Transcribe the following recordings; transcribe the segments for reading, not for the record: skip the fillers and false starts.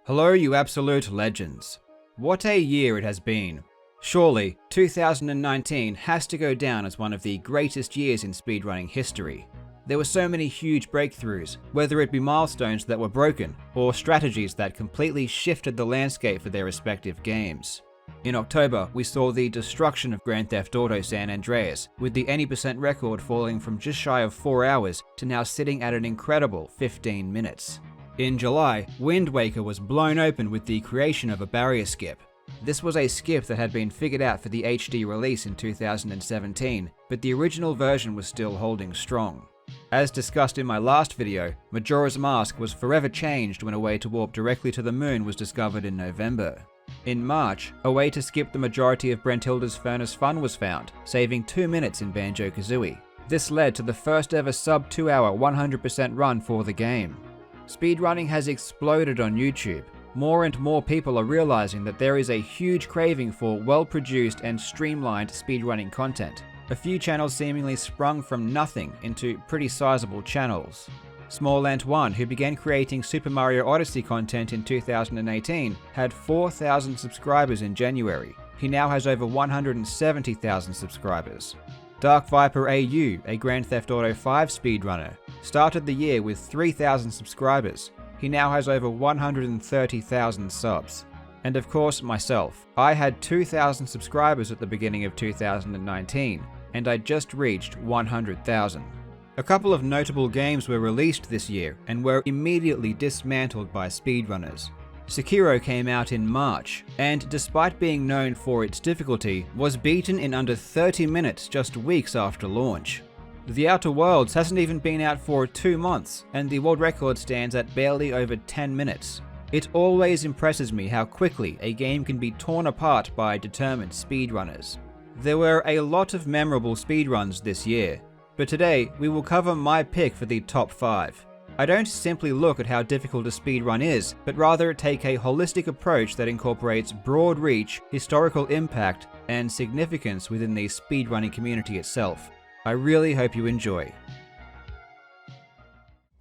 Hello, you absolute legends. What a year it has been. Surely, 2019 has to go down as one of the greatest years in speedrunning history. There were so many huge breakthroughs, whether it be milestones that were broken, or strategies that completely shifted the landscape for their respective games. In October, we saw the destruction of Grand Theft Auto San Andreas, with the any % record falling from just shy of 4 hours to now sitting at an incredible 15 minutes. In July, Wind Waker was blown open with the creation of a barrier skip. This was a skip that had been figured out for the HD release in 2017, but the original version was still holding strong. As discussed in my last video, Majora's Mask was forever changed when a way to warp directly to the moon was discovered in November. In March, a way to skip the majority of Brentilda's Furnace Fun was found, saving 2 minutes in Banjo-Kazooie. This led to the first ever sub 2 hour 100% run for the game. Speedrunning has exploded on YouTube. More and more people are realizing that there is a huge craving for well-produced and streamlined speedrunning content. A few channels seemingly sprung from nothing into pretty sizable channels. Small Ant 1, who began creating Super Mario Odyssey content in 2018, had 4,000 subscribers in January. He now has over 170,000 subscribers. Dark Viper AU, a Grand Theft Auto 5 speedrunner, started the year with 3,000 subscribers. He now has over 130,000 subs. And of course, myself. I had 2,000 subscribers at the beginning of 2019, and I just reached 100,000. A couple of notable games were released this year and were immediately dismantled by speedrunners. Sekiro came out in March, and despite being known for its difficulty, was beaten in under 30 minutes just weeks after launch. The Outer Worlds hasn't even been out for 2 months, and the world record stands at barely over 10 minutes. It always impresses me how quickly a game can be torn apart by determined speedrunners. There were a lot of memorable speedruns this year, but today we will cover my pick for the top 5. I don't simply look at how difficult a speedrun is, but rather take a holistic approach that incorporates broad reach, historical impact, and significance within the speedrunning community itself. I really hope you enjoy.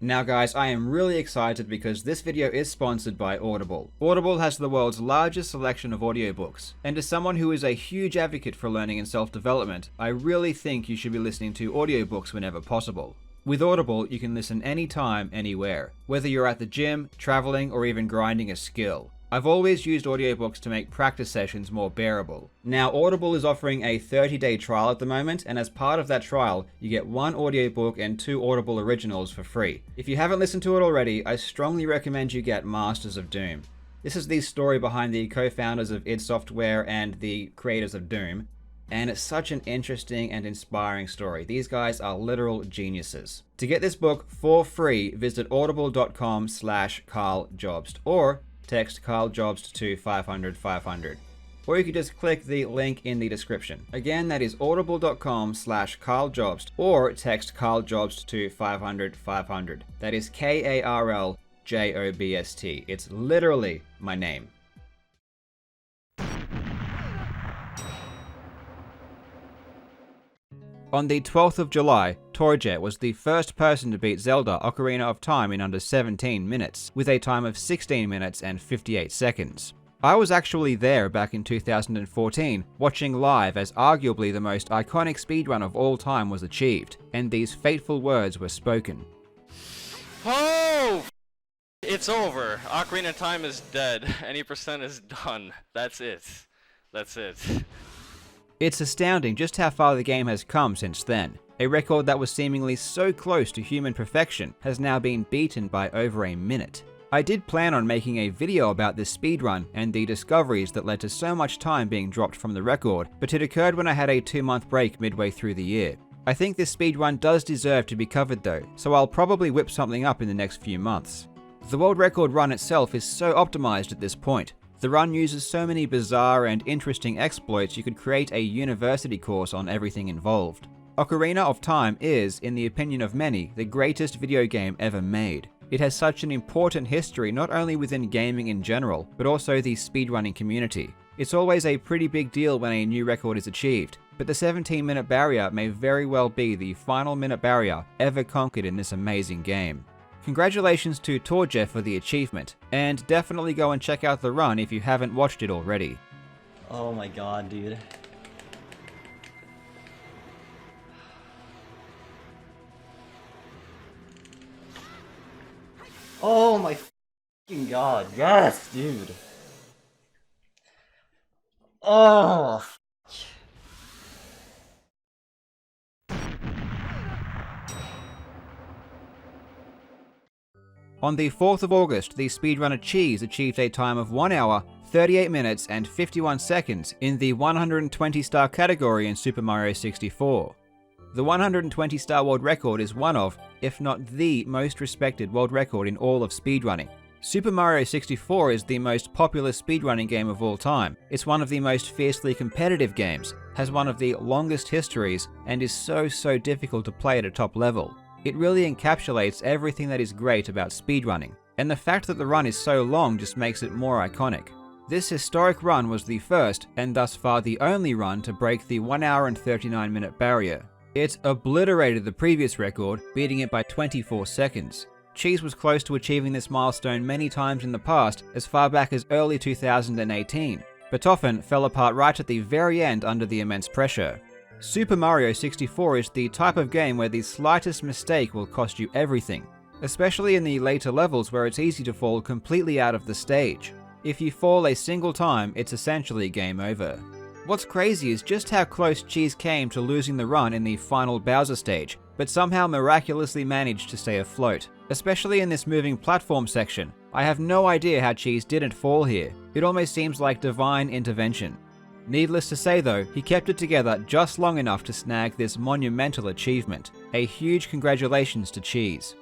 Now guys, I am really excited because this video is sponsored by Audible. Audible has the world's largest selection of audiobooks, and as someone who is a huge advocate for learning and self-development, I really think you should be listening to audiobooks whenever possible. With Audible, you can listen anytime, anywhere, whether you're at the gym, traveling, or even grinding a skill. I've always used audiobooks to make practice sessions more bearable. Now, Audible is offering a 30-day trial at the moment, and as part of that trial, you get 1 audiobook and 2 Audible originals for free. If you haven't listened to it already, I strongly recommend you get Masters of Doom. This is the story behind the co-founders of id Software and the creators of Doom, and it's such an interesting and inspiring story. These guys are literal geniuses. To get this book for free, visit audible.com/KarlJobst or text Karl Jobst to 500 500. Or you could just click the link in the description. Again, that is audible.com/KarlJobst or text Karl Jobst to 500 500. That is KarlJobst. It's literally my name. On the 12th of July, Torjet was the first person to beat Zelda Ocarina of Time in under 17 minutes, with a time of 16 minutes and 58 seconds. I was actually there back in 2014, watching live as arguably the most iconic speedrun of all time was achieved, and these fateful words were spoken. Oh! It's over. Ocarina of Time is dead. Any percent is done. That's it. That's it. It's astounding just how far the game has come since then. A record that was seemingly so close to human perfection has now been beaten by over a minute. I did plan on making a video about this speedrun and the discoveries that led to so much time being dropped from the record, but it occurred when I had a 2-month break midway through the year. I think this speedrun does deserve to be covered though, so I'll probably whip something up in the next few months. The world record run itself is so optimized at this point. The run uses so many bizarre and interesting exploits you could create a university course on everything involved. Ocarina of Time is, in the opinion of many, the greatest video game ever made. It has such an important history not only within gaming in general, but also the speedrunning community. It's always a pretty big deal when a new record is achieved, but the 17-minute barrier may very well be the final minute barrier ever conquered in this amazing game. Congratulations to Torje for the achievement, and definitely go and check out the run if you haven't watched it already. Oh my god, dude. Oh my fucking god, yes, dude. Oh. On the 4th of August, the speedrunner Cheese achieved a time of 1 hour, 38 minutes and 51 seconds in the 120-star category in Super Mario 64. The 120-star world record is one of, if not the most respected world record in all of speedrunning. Super Mario 64 is the most popular speedrunning game of all time. It's one of the most fiercely competitive games, has one of the longest histories, and is so difficult to play at a top level. It really encapsulates everything that is great about speedrunning, and the fact that the run is so long just makes it more iconic. This historic run was the first, and thus far the only run to break the 1 hour and 39 minute barrier. It obliterated the previous record, beating it by 24 seconds. Cheese was close to achieving this milestone many times in the past, as far back as early 2018, but often fell apart right at the very end under the immense pressure. Super Mario 64 is the type of game where the slightest mistake will cost you everything, especially in the later levels where it's easy to fall completely out of the stage. If you fall a single time, it's essentially game over. What's crazy is just how close Cheese came to losing the run in the final Bowser stage, but somehow miraculously managed to stay afloat. Especially in this moving platform section, I have no idea how Cheese didn't fall here. It almost seems like divine intervention. Needless to say though, he kept it together just long enough to snag this monumental achievement. A huge congratulations to Cheese.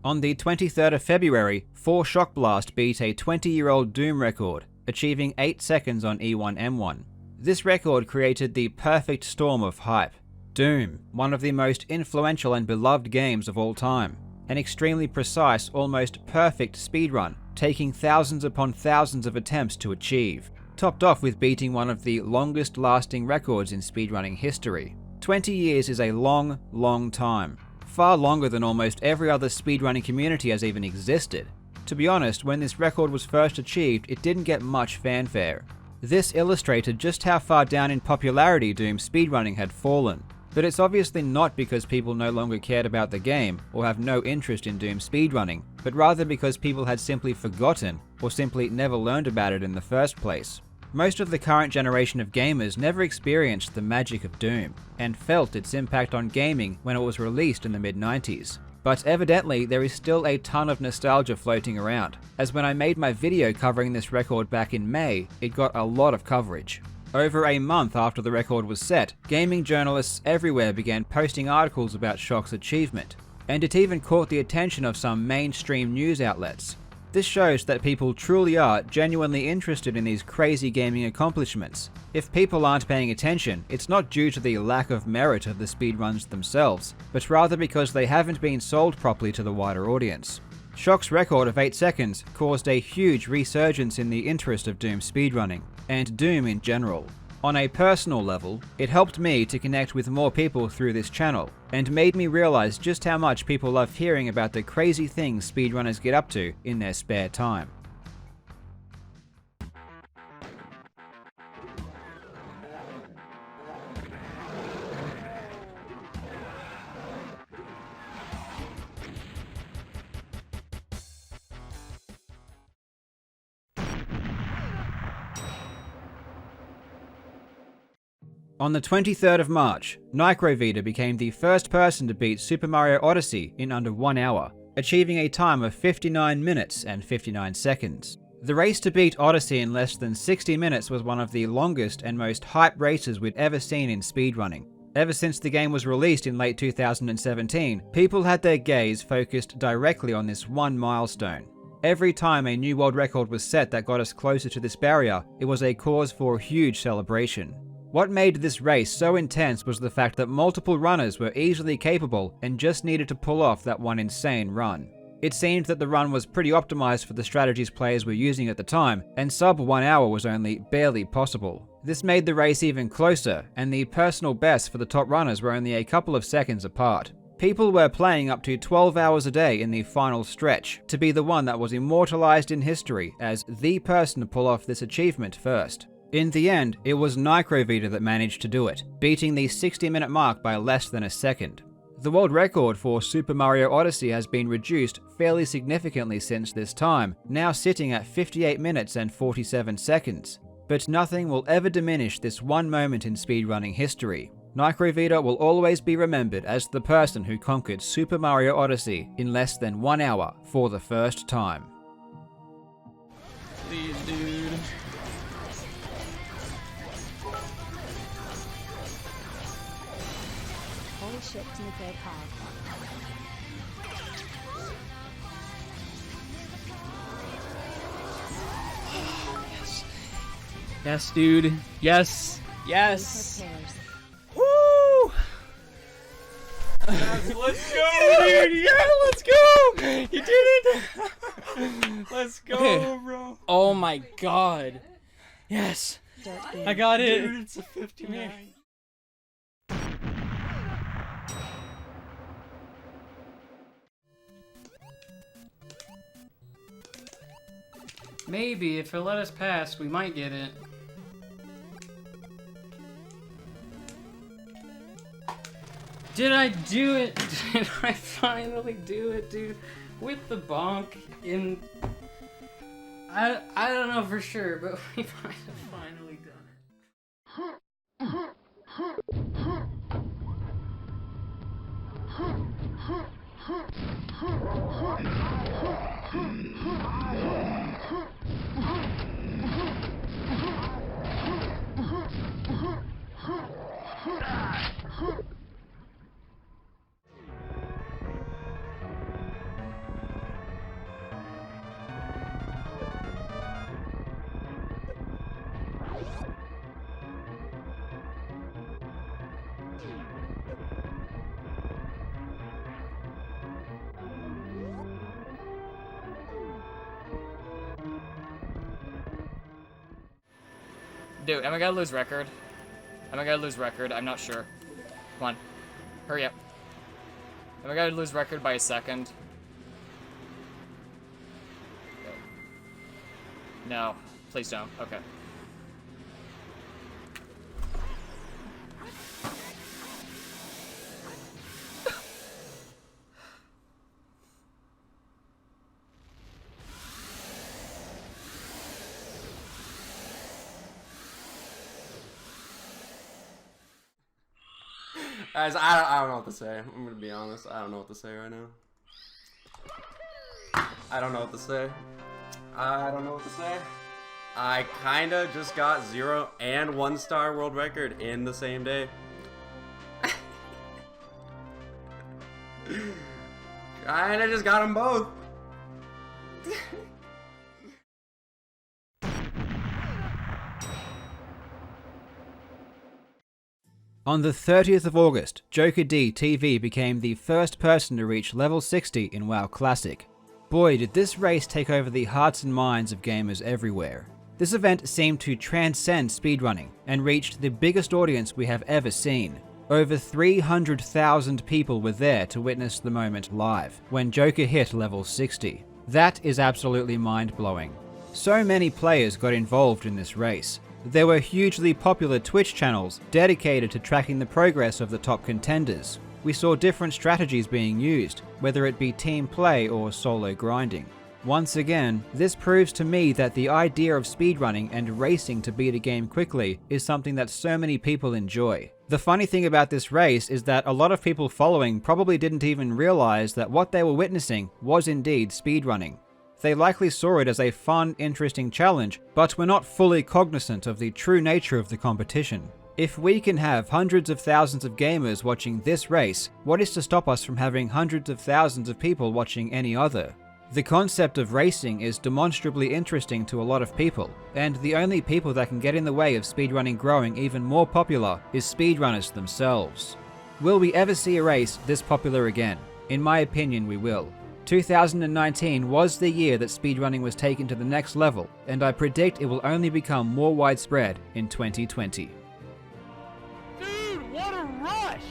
On the 23rd of February, 4 Shock Blast beat a 20-year-old Doom record, achieving 8 seconds on E1M1. This record created the perfect storm of hype. Doom, one of the most influential and beloved games of all time. An extremely precise, almost perfect speedrun, taking thousands upon thousands of attempts to achieve. Topped off with beating one of the longest lasting records in speedrunning history. 20 years is a long time. Far longer than almost every other speedrunning community has even existed. To be honest, when this record was first achieved, it didn't get much fanfare. This illustrated just how far down in popularity Doom speedrunning had fallen. But it's obviously not because people no longer cared about the game or have no interest in Doom speedrunning, but rather because people had simply forgotten or simply never learned about it in the first place. Most of the current generation of gamers never experienced the magic of Doom, and felt its impact on gaming when it was released in the mid-90s. But evidently, there is still a ton of nostalgia floating around, as when I made my video covering this record back in May, it got a lot of coverage. Over a month after the record was set, gaming journalists everywhere began posting articles about Shock's achievement, and it even caught the attention of some mainstream news outlets. This shows that people truly are genuinely interested in these crazy gaming accomplishments. If people aren't paying attention, it's not due to the lack of merit of the speedruns themselves, but rather because they haven't been sold properly to the wider audience. Shock's record of 8 seconds caused a huge resurgence in the interest of Doom speedrunning, and Doom in general. On a personal level, it helped me to connect with more people through this channel, and made me realize just how much people love hearing about the crazy things speedrunners get up to in their spare time. On the 23rd of March, Nycrovita became the first person to beat Super Mario Odyssey in under 1 hour, achieving a time of 59 minutes and 59 seconds. The race to beat Odyssey in less than 60 minutes was one of the longest and most hype races we'd ever seen in speedrunning. Ever since the game was released in late 2017, people had their gaze focused directly on this one milestone. Every time a new world record was set that got us closer to this barrier, it was a cause for huge celebration. What made this race so intense was the fact that multiple runners were easily capable and just needed to pull off that one insane run. It seemed that the run was pretty optimized for the strategies players were using at the time, and sub 1 hour was only barely possible. This made the race even closer, and the personal bests for the top runners were only a couple of seconds apart. People were playing up to 12 hours a day in the final stretch to be the one that was immortalized in history as the person to pull off this achievement first. In the end, it was Microvita that managed to do it, beating the 60-minute mark by less than a second. The world record for Super Mario Odyssey has been reduced fairly significantly since this time, now sitting at 58 minutes and 47 seconds. But nothing will ever diminish this one moment in speedrunning history. Microvita will always be remembered as the person who conquered Super Mario Odyssey in less than 1 hour for the first time. Please, dude. Holy shit, Timothy Hog. Yes, dude. Yes. Yes. Woo! Let's go, dude. Yeah, let's go. You did it. Let's go, okay. Bro. Oh my god. Yes. I got it. Dude, it's a 59. Maybe if it let us pass, we might get it. Did I do it? Did I finally do it, dude? With the bonk in... I don't know for sure, but we might have finally done it. Dude, am I gonna lose record? Am I gonna lose record? I'm not sure. Come on. Hurry up. Am I gonna lose record by a second? No. Please don't. Okay. Guys, I don't know what to say. I'm gonna be honest. I don't know what to say right now. I don't know what to say. I don't know what to say. I kinda just got 0 and 1 star world record in the same day. Kinda just got them both. On the 30th of August, Joker D TV became the first person to reach level 60 in WoW Classic. Boy, did this race take over the hearts and minds of gamers everywhere. This event seemed to transcend speedrunning and reached the biggest audience we have ever seen. Over 300,000 people were there to witness the moment live when Joker hit level 60. That is absolutely mind-blowing. So many players got involved in this race. There were hugely popular Twitch channels dedicated to tracking the progress of the top contenders. We saw different strategies being used, whether it be team play or solo grinding. Once again, this proves to me that the idea of speedrunning and racing to beat a game quickly is something that so many people enjoy. The funny thing about this race is that a lot of people following probably didn't even realize that what they were witnessing was indeed speedrunning. They likely saw it as a fun, interesting challenge, but were not fully cognizant of the true nature of the competition. If we can have hundreds of thousands of gamers watching this race, what is to stop us from having hundreds of thousands of people watching any other? The concept of racing is demonstrably interesting to a lot of people, and the only people that can get in the way of speedrunning growing even more popular is speedrunners themselves. Will we ever see a race this popular again? In my opinion, we will. 2019 was the year that speedrunning was taken to the next level, and I predict it will only become more widespread in 2020. Dude, what a rush!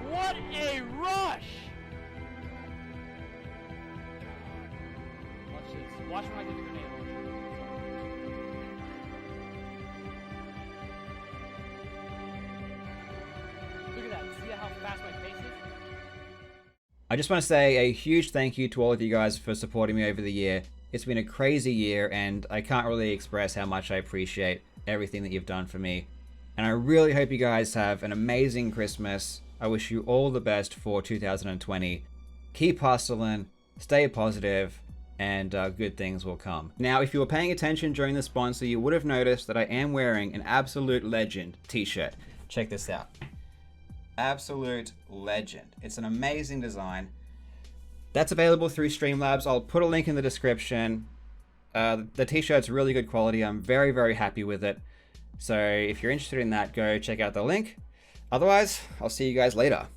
What a rush! Watch this. Watch when I get the grenade launcher. Look at that. See how fast my pace is? I just want to say a huge thank you to all of you guys for supporting me over the year. It's been a crazy year, and I can't really express how much I appreciate everything that you've done for me. And I really hope you guys have an amazing Christmas. I wish you all the best for 2020. Keep hustling, stay positive, and good things will come. Now, if you were paying attention during the sponsor, you would have noticed that I am wearing an Absolute Legend t-shirt. Check this out. Absolute Legend. It's an amazing design. That's available through Streamlabs. I'll put a link in the description. The t-shirt's really good quality. I'm very, very happy with it. So if you're interested in that, go check out the link. Otherwise, I'll see you guys later.